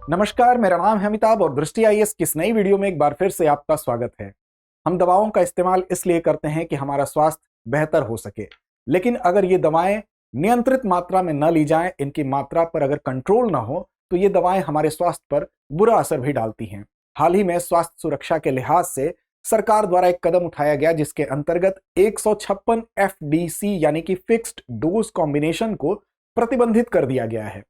नमस्कार, मेरा नाम है अमिताभ और दृष्टि आईएएस की इस नई वीडियो में एक बार फिर से आपका स्वागत है। हम दवाओं का इस्तेमाल इसलिए करते हैं कि हमारा स्वास्थ्य बेहतर हो सके, लेकिन अगर ये दवाएं नियंत्रित मात्रा में न ली जाएं, इनकी मात्रा पर अगर कंट्रोल ना हो तो ये दवाएं हमारे स्वास्थ्य पर बुरा असर भी डालती हैं। हाल ही में स्वास्थ्य सुरक्षा के लिहाज से सरकार द्वारा एक कदम उठाया गया जिसके अंतर्गत 156 एफडीसी यानी कि फिक्स्ड डोज कॉम्बिनेशन को प्रतिबंधित कर दिया गया है।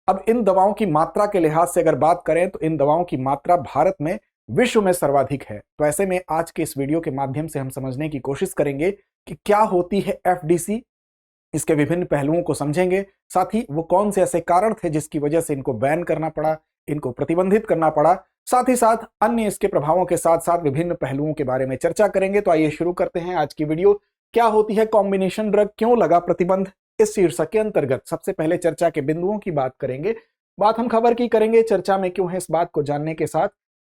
अब इन दवाओं की मात्रा के लिहाज से अगर बात करें तो इन दवाओं की मात्रा भारत में विश्व में सर्वाधिक है। तो ऐसे में आज के इस वीडियो के माध्यम से हम समझने की कोशिश करेंगे कि क्या होती है एफडीसी, इसके विभिन्न पहलुओं को समझेंगे, साथ ही वो कौन से ऐसे कारण थे जिसकी वजह से इनको बैन करना पड़ा, इनको प्रतिबंधित करना पड़ा, साथ ही साथ अन्य इसके प्रभावों के साथ साथ विभिन्न पहलुओं के बारे में चर्चा करेंगे। तो आइए शुरू करते हैं आज की वीडियो। क्या होती है कॉम्बिनेशन ड्रग, क्यों लगा प्रतिबंध, इस शीर्षक के अंतर्गत सबसे पहले चर्चा के बिंदुओं की बात करेंगे। बात हम खबर की करेंगे, चर्चा में क्यों है इस बात को जानने के साथ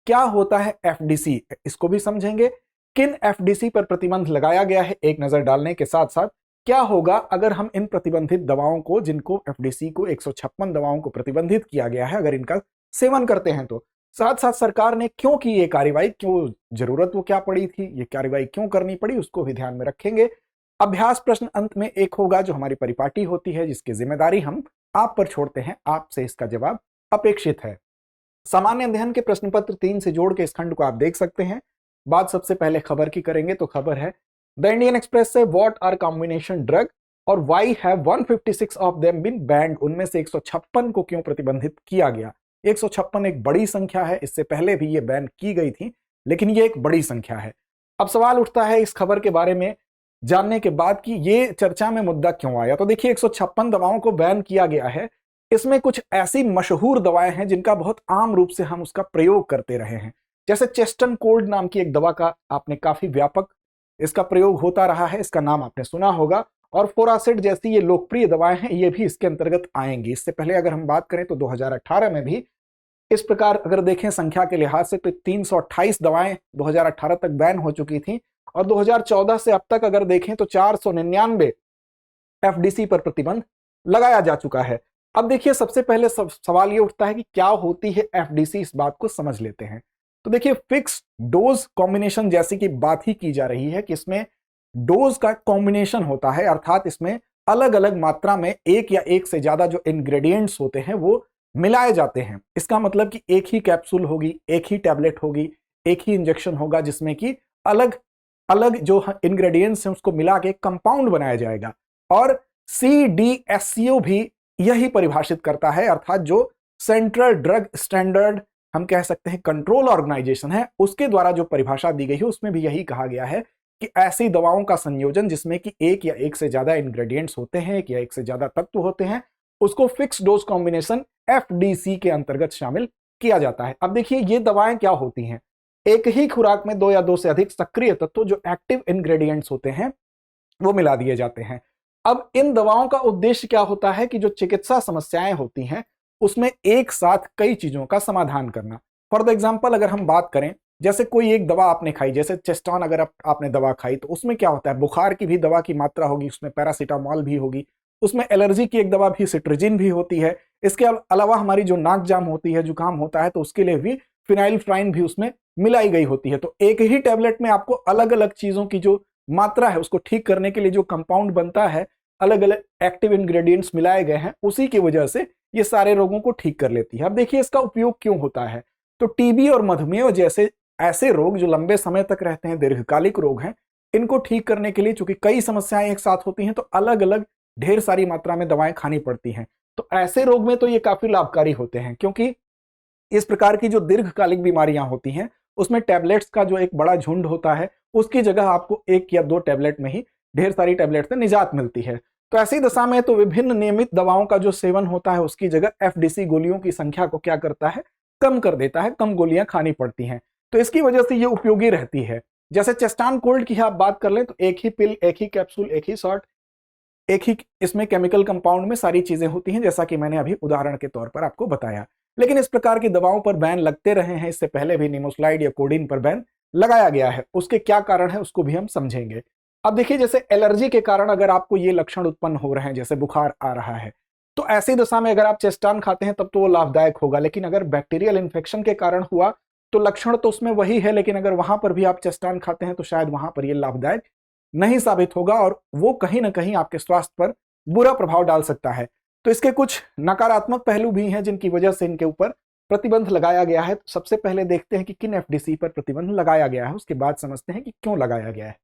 क्या होता है एफडीसी, इसको भी समझेंगे। किन एफडीसी पर प्रतिबंध लगाया गया है एक नजर डालने के साथ साथ क्या होगा अगर हम इन प्रतिबंधित दवाओं को, जिनको एफडीसी को 156 दवाओं को प्रतिबंधित किया गया है, अगर इनका सेवन करते हैं तो। साथ साथ सरकार ने क्यों की ये कार्रवाई, क्यों जरूरत वो क्या पड़ी थी, ये कार्रवाई क्यों करनी पड़ी, उसको भी ध्यान में रखेंगे। अभ्यास प्रश्न अंत में एक होगा जो हमारी परिपाटी होती है, जिसकी जिम्मेदारी हम आप पर छोड़ते हैं, आपसे इसका जवाब अपेक्षित है। सामान्य अध्ययन के प्रश्न पत्र 3 से जोड़ के इस खंड को आप देख सकते हैं। बात सबसे पहले खबर की करेंगे तो खबर है द इंडियन एक्सप्रेस से व्हाट आर कॉम्बिनेशन ड्रग और why have 156 of them been banned, उनमें से 156 को क्यों प्रतिबंधित किया गया। 156 एक बड़ी संख्या है, इससे पहले भी ये बैन की गई थी, लेकिन ये एक बड़ी संख्या है। अब सवाल उठता है इस खबर के बारे में जानने के बाद कि ये चर्चा में मुद्दा क्यों आया। तो देखिए 156 दवाओं को बैन किया गया है, इसमें कुछ ऐसी मशहूर दवाएं हैं जिनका बहुत आम रूप से हम उसका प्रयोग करते रहे हैं। जैसे चेस्टन कोल्ड नाम की एक दवा का आपने काफी व्यापक इसका प्रयोग होता रहा है, इसका नाम आपने सुना होगा। और फोरासिड जैसी ये लोकप्रिय दवाएं हैं, ये भी इसके अंतर्गत आएंगी। इससे पहले अगर हम बात करें तो 2018 में भी इस प्रकार अगर देखें संख्या के लिहाज से तो 328 दवाएं 2018 तक बैन हो चुकी थी और 2014 से अब तक अगर देखें तो 499 एफडीसी पर प्रतिबंध लगाया जा चुका है। अब देखिए सबसे पहले सवाल ये उठता है कि क्या होती है एफडीसी, इस बात को समझ लेते हैं। तो देखिए फिक्स डोज कॉम्बिनेशन जैसी की बात ही की जा रही है कि इसमें डोज का कॉम्बिनेशन होता है, अर्थात इसमें अलग अलग मात्रा में एक या एक से ज्यादा जो इंग्रेडिएंट्स होते हैं वो मिलाए जाते हैं। इसका मतलब कि एक ही कैप्सूल होगी, एक ही टैबलेट होगी, एक ही इंजेक्शन होगा, जिसमें कि अलग अलग जो इंग्रेडिएंट्स हैं उसको मिला के कंपाउंड बनाया जाएगा। और CDSCO भी यही परिभाषित करता है, अर्थात जो सेंट्रल ड्रग स्टैंडर्ड हम कह सकते हैं कंट्रोल ऑर्गेनाइजेशन है, उसके द्वारा जो परिभाषा दी गई है उसमें भी यही कहा गया है कि ऐसी दवाओं का संयोजन जिसमें कि एक या एक से ज्यादा इंग्रेडिएंट्स होते हैं, एक या एक से ज्यादा तत्व होते हैं, उसको फिक्स डोज कॉम्बिनेशन एफडीसी के अंतर्गत शामिल किया जाता है। अब देखिए ये दवाएं क्या होती हैं, एक ही खुराक में दो या दो से अधिक सक्रिय तत्व जो एक्टिव इंग्रेडिएंट्स होते हैं वो मिला दिए जाते हैं। अब इन दवाओं का उद्देश्य क्या होता है कि जो चिकित्सा समस्याएं होती हैं उसमें एक साथ कई चीजों का समाधान करना। फॉर द एग्जाम्पल अगर हम बात करें, जैसे कोई एक दवा आपने खाई, जैसे चेस्टॉन अगर आपने दवा खाई तो उसमें क्या होता है, बुखार की भी दवा की मात्रा होगी, उसमें पैरासीटामोल भी होगी, उसमें एलर्जी की एक दवा भी सिट्रिजिन भी होती है। इसके अलावा हमारी जो नाक जाम होती है, जुकाम होता है, तो उसके लिए भी फिनाइलफ्राइन भी उसमें मिलाई गई होती है। तो एक ही टैबलेट में आपको अलग अलग चीजों की जो मात्रा है उसको ठीक करने के लिए जो कंपाउंड बनता है, अलग अलग एक्टिव इंग्रेडिएंट्स मिलाए गए हैं, उसी की वजह से ये सारे रोगों को ठीक कर लेती है। अब देखिए इसका उपयोग क्यों होता है, तो टीबी और मधुमेह जैसे ऐसे रोग जो लंबे समय तक रहते हैं, दीर्घकालिक रोग हैं, इनको ठीक करने के लिए चूंकि कई समस्याएं एक साथ होती हैं तो अलग अलग ढेर सारी मात्रा में दवाएं खानी पड़ती हैं। तो ऐसे रोग में तो ये काफी लाभकारी होते हैं, क्योंकि इस प्रकार की जो दीर्घकालिक बीमारियां होती हैं उसमें टैबलेट्स का जो एक बड़ा झुंड होता है, उसकी जगह आपको एक या दो टैबलेट में ही ढेर सारी टैबलेट से निजात मिलती है। तो ऐसी दशा में तो विभिन्न नियमित दवाओं का जो सेवन होता है उसकी जगह एफडीसी गोलियों की संख्या को क्या करता है, कम कर देता है, कम गोलियां खानी पड़ती हैं। तो इसकी वजह से ये उपयोगी रहती है। जैसे चेस्टान कोल्ड की आप बात कर लें तो एक ही पिल, एक ही कैप्सूल, एक ही शॉट, एक ही इसमें केमिकल कंपाउंड में सारी चीजें होती हैं, जैसा कि मैंने अभी उदाहरण के तौर पर आपको बताया। लेकिन इस प्रकार की दवाओं पर बैन लगते रहे हैं, इससे पहले भी निमोस्लाइड या कोडीन पर बैन लगाया गया है। उसके क्या कारण है उसको भी हम समझेंगे। अब देखिए जैसे एलर्जी के कारण अगर आपको ये लक्षण उत्पन्न हो रहे हैं, जैसे बुखार आ रहा है, तो ऐसी दशा में अगर आप चेस्टान खाते हैं तब तो वो लाभदायक होगा, लेकिन अगर बैक्टीरियल इन्फेक्शन के कारण हुआ तो लक्षण तो उसमें वही है, लेकिन अगर वहां पर भी आप चेस्टान खाते हैं तो शायद वहां पर ये लाभदायक नहीं साबित होगा और वो कहीं ना कहीं आपके स्वास्थ्य पर बुरा प्रभाव डाल सकता है। तो इसके कुछ नकारात्मक पहलू भी हैं जिनकी वजह से इनके ऊपर प्रतिबंध लगाया गया है। तो सबसे पहले देखते हैं कि किन एफडीसी पर प्रतिबंध लगाया गया है, उसके बाद समझते हैं कि क्यों लगाया गया है।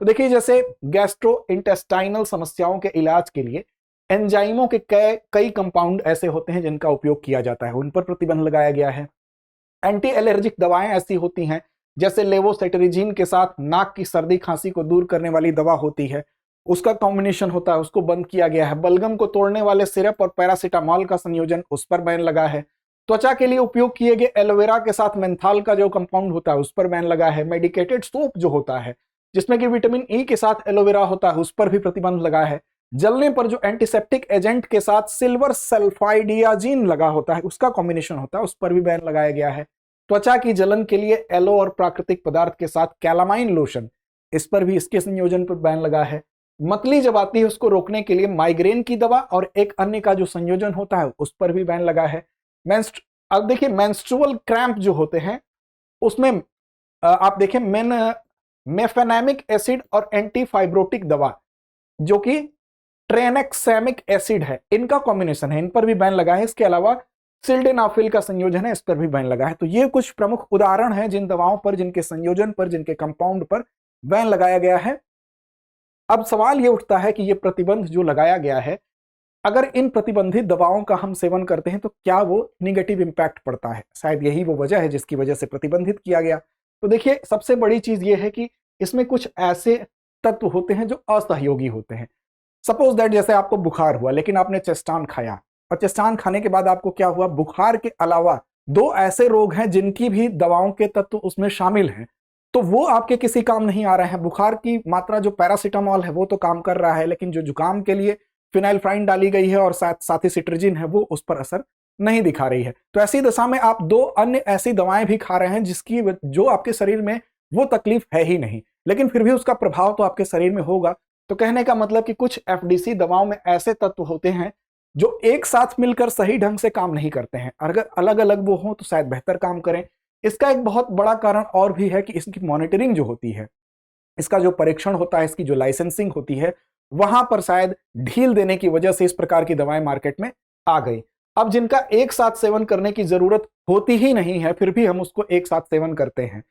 तो देखिए, जैसे गैस्ट्रो इंटेस्टाइनल समस्याओं के इलाज के लिए एंजाइमों के कई कंपाउंड ऐसे होते हैं जिनका उपयोग किया जाता है, उन पर प्रतिबंध लगाया गया है। एंटी एलर्जिक दवाएं ऐसी होती हैं जैसे लेवोसेट्रिजिन के साथ नाक की सर्दी खांसी को दूर करने वाली दवा होती है, उसका कॉम्बिनेशन होता है, उसको बंद किया गया है। बलगम को तोड़ने वाले सिरप और पैरासीटामोल का संयोजन, उस पर बैन लगा है। त्वचा के लिए उपयोग किए गए एलोवेरा के साथ मेंथाल का जो कंपाउंड होता है उस पर बैन लगा है। मेडिकेटेड सोप जो होता है जिसमें कि विटामिन ई के साथ एलोवेरा होता है उस पर भी प्रतिबंध लगा है। जलने पर जो एंटीसेप्टिक एजेंट के साथ सिल्वर सल्फाइडियाजिन लगा होता है उसका कॉम्बिनेशन होता है उस पर भी बैन लगाया गया है। त्वचा की जलन के लिए एलो और प्राकृतिक पदार्थ के साथ कैलामाइन लोशन, इस पर भी इसके संयोजन पर बैन लगा है। मतली जब आती है उसको रोकने के लिए माइग्रेन की दवा और एक अन्य का जो संयोजन होता है उस पर भी बैन लगा है। अब देखिए, मेंस्ट्रुअल क्रैम्प जो होते हैं उसमें आप देखें मेफेनेमिक एसिड और एंटीफाइब्रोटिक दवा जो कि ट्रेनेक्सेमिक एसिड है, इनका कॉम्बिनेशन है, इन पर भी बैन लगा है। इसके अलावा सिल्डेनाफिल का संयोजन है, इस पर भी बैन लगा है। तो ये कुछ प्रमुख उदाहरण हैं जिन दवाओं पर, जिनके संयोजन पर, जिनके कंपाउंड पर बैन लगाया गया है। अब सवाल ये उठता है कि ये प्रतिबंध जो लगाया गया है, अगर इन प्रतिबंधित दवाओं का हम सेवन करते हैं तो क्या वो निगेटिव इंपैक्ट पड़ता है? शायद यही वो वजह है जिसकी वजह से प्रतिबंधित किया गया। तो देखिए, सबसे बड़ी चीज ये है कि इसमें कुछ ऐसे तत्व होते हैं जो असहयोगी होते हैं। सपोज दैट जैसे आपको बुखार हुआ लेकिन आपने चेस्टान खाया और चेस्टान खाने के बाद आपको क्या हुआ, बुखार के अलावा दो ऐसे रोग हैं जिनकी भी दवाओं के तत्व उसमें शामिल हैं, तो वो आपके किसी काम नहीं आ रहे हैं। बुखार की मात्रा जो पैरासीटामोल है वो तो काम कर रहा है, लेकिन जो जुकाम के लिए फिनाइलफ्राइन डाली गई है और साथ ही सिट्रजिन है वो उस पर असर नहीं दिखा रही है। तो ऐसी दशा में आप दो अन्य ऐसी दवाएं भी खा रहे हैं जिसकी जो आपके शरीर में वो तकलीफ है ही नहीं, लेकिन फिर भी उसका प्रभाव तो आपके शरीर में होगा। तो कहने का मतलब कि कुछ एफडीसी दवाओं में ऐसे तत्व होते हैं जो एक साथ मिलकर सही ढंग से काम नहीं करते हैं, अगर अलग अलग वो हो तो शायद बेहतर काम करें। इसका एक बहुत बड़ा कारण और भी है कि इसकी मॉनिटरिंग जो होती है, इसका जो परीक्षण होता है, इसकी जो लाइसेंसिंग होती है, वहां पर शायद ढील देने की वजह से इस प्रकार की दवाएं मार्केट में आ गई। अब जिनका एक साथ सेवन करने की जरूरत होती ही नहीं है फिर भी हम उसको एक साथ सेवन करते हैं।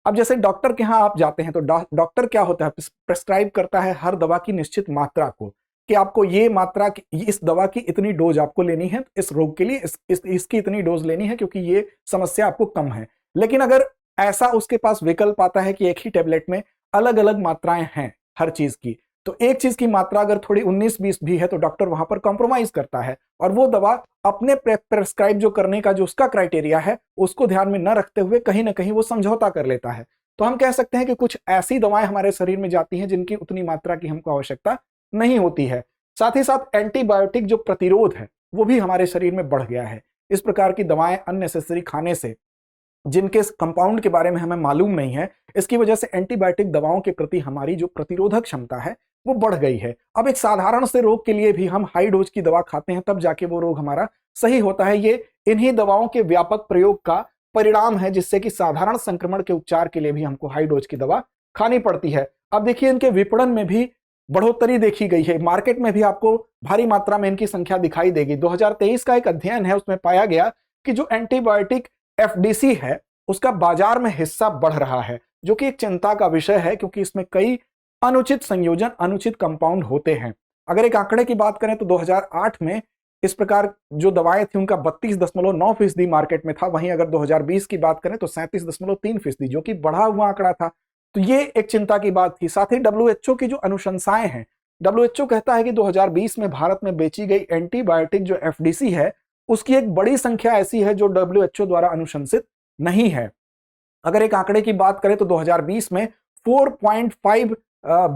अब जैसे डॉक्टर के यहाँ आप जाते हैं तो डॉक्टर क्या होता है, प्रेस्क्राइब करता है हर दवा की निश्चित मात्रा को कि आपको ये मात्रा इस दवा की इतनी डोज आपको लेनी है, इस रोग के लिए इसकी इतनी डोज लेनी है क्योंकि ये समस्या आपको कम है। लेकिन अगर ऐसा उसके पास विकल्प आता है कि एक ही टेबलेट में अलग अलग मात्राएं हैं हर चीज की, तो एक चीज की मात्रा अगर थोड़ी 19-20 भी है तो डॉक्टर वहां पर कॉम्प्रोमाइज करता है और वो दवा अपने प्रेस्क्राइब जो करने का जो उसका क्राइटेरिया है उसको ध्यान में न रखते हुए कहीं ना कहीं वो समझौता कर लेता है। तो हम कह सकते हैं कि कुछ ऐसी दवाएं हमारे शरीर में जाती हैं जिनकी उतनी मात्रा की हमको आवश्यकता नहीं होती है। साथ ही साथ एंटीबायोटिक जो प्रतिरोध है वो भी हमारे शरीर में बढ़ गया है। इस प्रकार की दवाएं अननेसेसरी खाने से, जिनके कंपाउंड के बारे में हमें मालूम नहीं है, इसकी वजह से एंटीबायोटिक दवाओं के प्रति हमारी जो प्रतिरोधक क्षमता है वो बढ़ गई है। अब एक साधारण से रोग के लिए भी हम हाई डोज की दवा खाते हैं तब जाके वो रोग हमारा सही होता है। ये इन्हीं दवाओं के व्यापक प्रयोग का परिणाम है जिससे कि साधारण संक्रमण के उपचार के लिए भी हमको हाई डोज की दवा खानी पड़ती है। अब देखिए, इनके विपणन में भी बढ़ोतरी देखी गई है, मार्केट में भी आपको भारी मात्रा में इनकी संख्या दिखाई देगी। 2023 का एक अध्ययन है, उसमें पाया गया कि जो एंटीबायोटिक एफडीसी है उसका बाजार में हिस्सा बढ़ रहा है, जो कि एक चिंता का विषय है क्योंकि इसमें कई अनुचित संयोजन, अनुचित कंपाउंड होते हैं। अगर एक आंकड़े की बात करें तो 2008 में इस प्रकार जो दवाएं थी उनका 32.9% मार्केट में था, वहीं अगर 2020 की बात करें तो 37.3%, जो कि बढ़ा हुआ आंकड़ा था। तो ये एक चिंता की बात थी। साथ ही डब्ल्यूएचओ की जो अनुशंसाएं हैं, डब्ल्यूएचओ कहता है कि 2020 में भारत में बेची गई एंटीबायोटिक जो एफडीसी है उसकी एक बड़ी संख्या ऐसी है जो डब्ल्यूएचओ द्वारा अनुशंसित नहीं है। अगर एक आंकड़े की बात करें तो 2020 में 4.5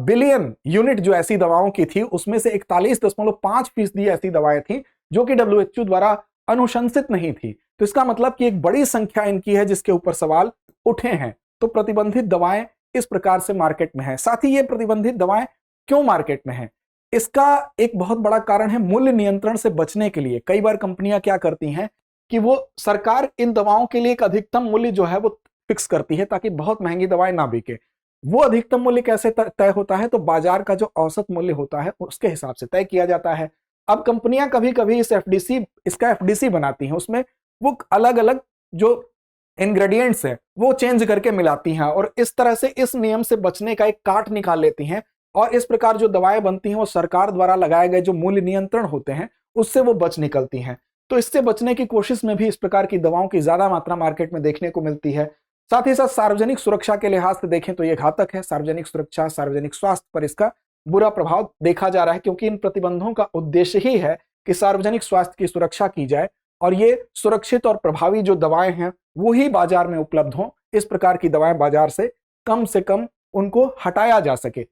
बिलियन यूनिट जो ऐसी दवाओं की थी उसमें से 41.5% ऐसी दवाएं थी जो कि डब्ल्यूएचओ द्वारा अनुशंसित नहीं थी। तो इसका मतलब कि एक बड़ी संख्या इनकी है जिसके ऊपर सवाल उठे हैं। तो प्रतिबंधित दवाएं इस प्रकार से मार्केट में है। साथ ही ये प्रतिबंधित दवाएं क्यों मार्केट में है, इसका एक बहुत बड़ा कारण है मूल्य नियंत्रण से बचने के लिए कई बार कंपनियां क्या करती हैं कि वो सरकार इन दवाओं के लिए एक अधिकतम मूल्य जो है वो फिक्स करती है ताकि बहुत महंगी दवाएं ना बिके। वो अधिकतम मूल्य कैसे तय होता है? तो बाजार का जो औसत मूल्य होता है उसके हिसाब से तय किया जाता है। अब कंपनियां कभी कभी इसका एफडीसी बनाती हैं, उसमें वो अलग अलग जो इंग्रेडिएंट्स है वो चेंज करके मिलाती हैं और इस तरह से इस नियम से बचने का एक काट निकाल लेती हैं और इस प्रकार जो दवाएं बनती हैं वो सरकार द्वारा लगाए गए जो मूल्य नियंत्रण होते हैं उससे वो बच निकलती हैं। तो इससे बचने की कोशिश में भी इस प्रकार की दवाओं की ज्यादा मात्रा मार्केट में देखने को मिलती है। साथ ही साथ सार्वजनिक सुरक्षा के लिहाज से देखें तो ये घातक है। सार्वजनिक सुरक्षा, सार्वजनिक स्वास्थ्य पर इसका बुरा प्रभाव देखा जा रहा है क्योंकि इन प्रतिबंधों का उद्देश्य ही है कि सार्वजनिक स्वास्थ्य की सुरक्षा की जाए और ये सुरक्षित और प्रभावी जो दवाएं हैं वो ही बाजार में उपलब्ध हों। इस प्रकार की दवाएं बाजार से कम उनको हटाया जा सके।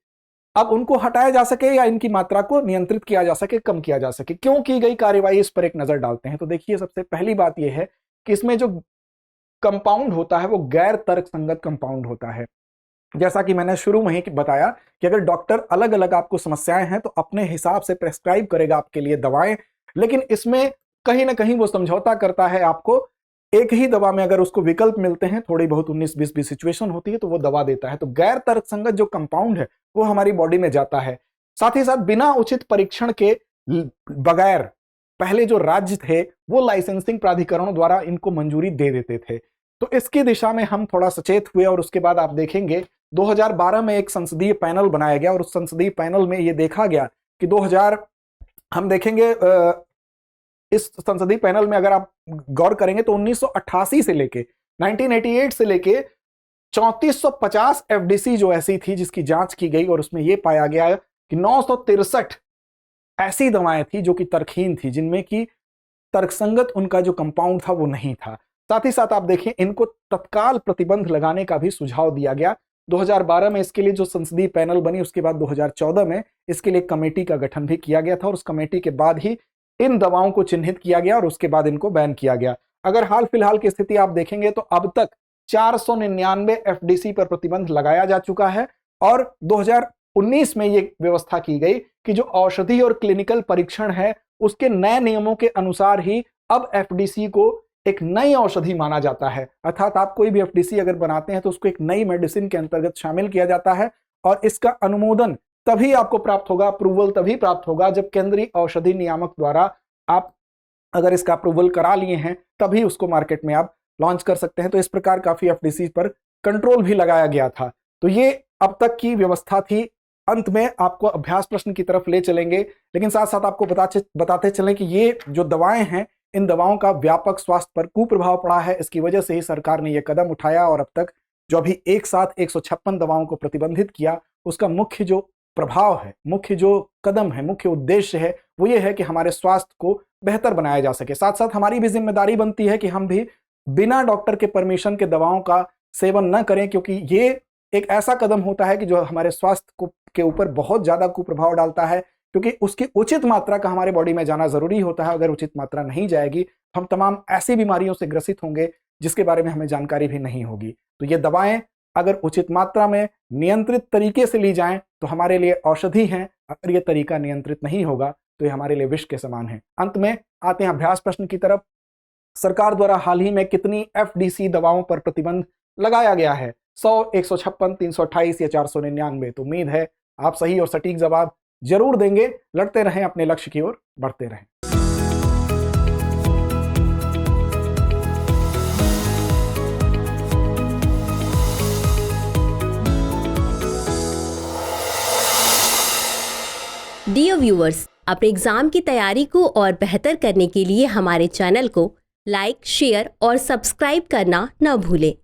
अब उनको हटाया जा सके या इनकी मात्रा को नियंत्रित किया जा सके, कम किया जा सके, क्यों की गई कार्यवाही, इस पर एक नजर डालते हैं। तो देखिए, सबसे पहली बात यह है कि इसमें जो कंपाउंड होता है वो गैर तर्कसंगत कंपाउंड होता है। जैसा कि मैंने शुरू में ही बताया कि अगर डॉक्टर अलग अलग आपको समस्याएं हैं तो अपने हिसाब से प्रेस्क्राइब करेगा आपके लिए दवाएं, लेकिन इसमें कहीं ना कहीं वो समझौता करता है। आपको एक ही दवा में अगर उसको विकल्प मिलते हैं, थोड़ी बहुत 19-20 भी सिचुएशन होती है, तो वो दवा देता है। तो गैर तर्कसंगत जो कंपाउंड है वो हमारी बॉडी में जाता है। साथ ही साथ बिना उचित परीक्षण के बगैर पहले जो राज्य थे वो लाइसेंसिंग प्राधिकरणों द्वारा इनको मंजूरी दे देते थे। तो इसकी दिशा में हम थोड़ा सचेत हुए और उसके बाद आप देखेंगे 2012 में एक संसदीय पैनल बनाया गया और उस संसदीय पैनल में ये देखा गया कि हम देखेंगे इस संसदीय पैनल में अगर आप गौर करेंगे तो 1988 से लेके 1988 से लेके 3450 एफडीसी जो ऐसी थी जिसकी जांच की गई और उसमें यह पाया गया कि 963 ऐसी दवाएं थी जो कि तर्कहीन थी, जिनमें कि तर्कसंगत उनका जो कंपाउंड था वो नहीं था। साथ ही साथ आप देखें, इनको तत्काल प्रतिबंध लगाने का भी सुझाव दिया गया 2012 में। इसके लिए जो संसदीय पैनल बनी उसके बाद 2014 में इसके लिए कमेटी का गठन भी किया गया था और उस कमेटी के बाद ही इन दवाओं को चिन्हित किया गया और उसके बाद इनको बैन किया गया। अगर हाल फिलहाल की स्थिति आप देखेंगे तो अब तक 499 एफडीसी पर प्रतिबंध लगाया जा चुका है और 2019 में यह व्यवस्था की गई कि जो औषधि और क्लिनिकल परीक्षण है उसके नए नियमों के अनुसार ही अब एफडीसी को एक नई औषधि माना जाता है। अर्थात आप कोई भी एफडीसी अगर बनाते हैं तो उसको एक नई मेडिसिन के अंतर्गत शामिल किया जाता है और इसका अनुमोदन तभी आपको प्राप्त होगा, अप्रूवल तभी प्राप्त होगा जब केंद्रीय औषधि नियामक द्वारा आप अगर इसका अप्रूवल करा लिए हैं तभी उसको मार्केट में आप लॉन्च कर सकते हैं। तो इस प्रकार काफी एफडीसी पर कंट्रोल भी लगाया गया था। तो ये अब तक की व्यवस्था थी। अंत में आपको अभ्यास प्रश्न की तरफ ले चलेंगे, लेकिन साथ साथ आपको बताते चलें कि ये जो दवाएं हैं इन दवाओं का व्यापक स्वास्थ्य पर कुप्रभाव पड़ा है। इसकी वजह से ही सरकार ने यह कदम उठाया और अब तक जो अभी एक साथ 156 दवाओं को प्रतिबंधित किया उसका मुख्य जो प्रभाव है, मुख्य जो कदम है, मुख्य उद्देश्य है वो ये है कि हमारे स्वास्थ्य को बेहतर बनाया जा सके। साथ साथ हमारी भी जिम्मेदारी बनती है कि हम भी बिना डॉक्टर के परमिशन के दवाओं का सेवन न करें, क्योंकि ये एक ऐसा कदम होता है कि जो हमारे स्वास्थ्य के ऊपर बहुत ज्यादा कुप्रभाव डालता है, क्योंकि उसकी उचित मात्रा का हमारे बॉडी में जाना जरूरी होता है। अगर उचित मात्रा नहीं जाएगी हम तमाम ऐसी बीमारियों से ग्रसित होंगे जिसके बारे में हमें जानकारी भी नहीं होगी। तो ये दवाएं अगर उचित मात्रा में नियंत्रित तरीके से ली जाएं तो हमारे लिए औषधि हैं। अगर ये तरीका नियंत्रित नहीं होगा तो ये हमारे लिए विष के समान है। अंत में आते हैं अभ्यास प्रश्न की तरफ। सरकार द्वारा हाल ही में कितनी एफडीसी दवाओं पर प्रतिबंध लगाया गया है? 100, 156, 328 या 499? तो उम्मीद है आप सही और सटीक जवाब जरूर देंगे। लड़ते रहें, अपने लक्ष्य की ओर बढ़ते रहें। डियर व्यूअर्स, अपने एग्जाम की तैयारी को और बेहतर करने के लिए हमारे चैनल को लाइक, शेयर और सब्सक्राइब करना न भूलें।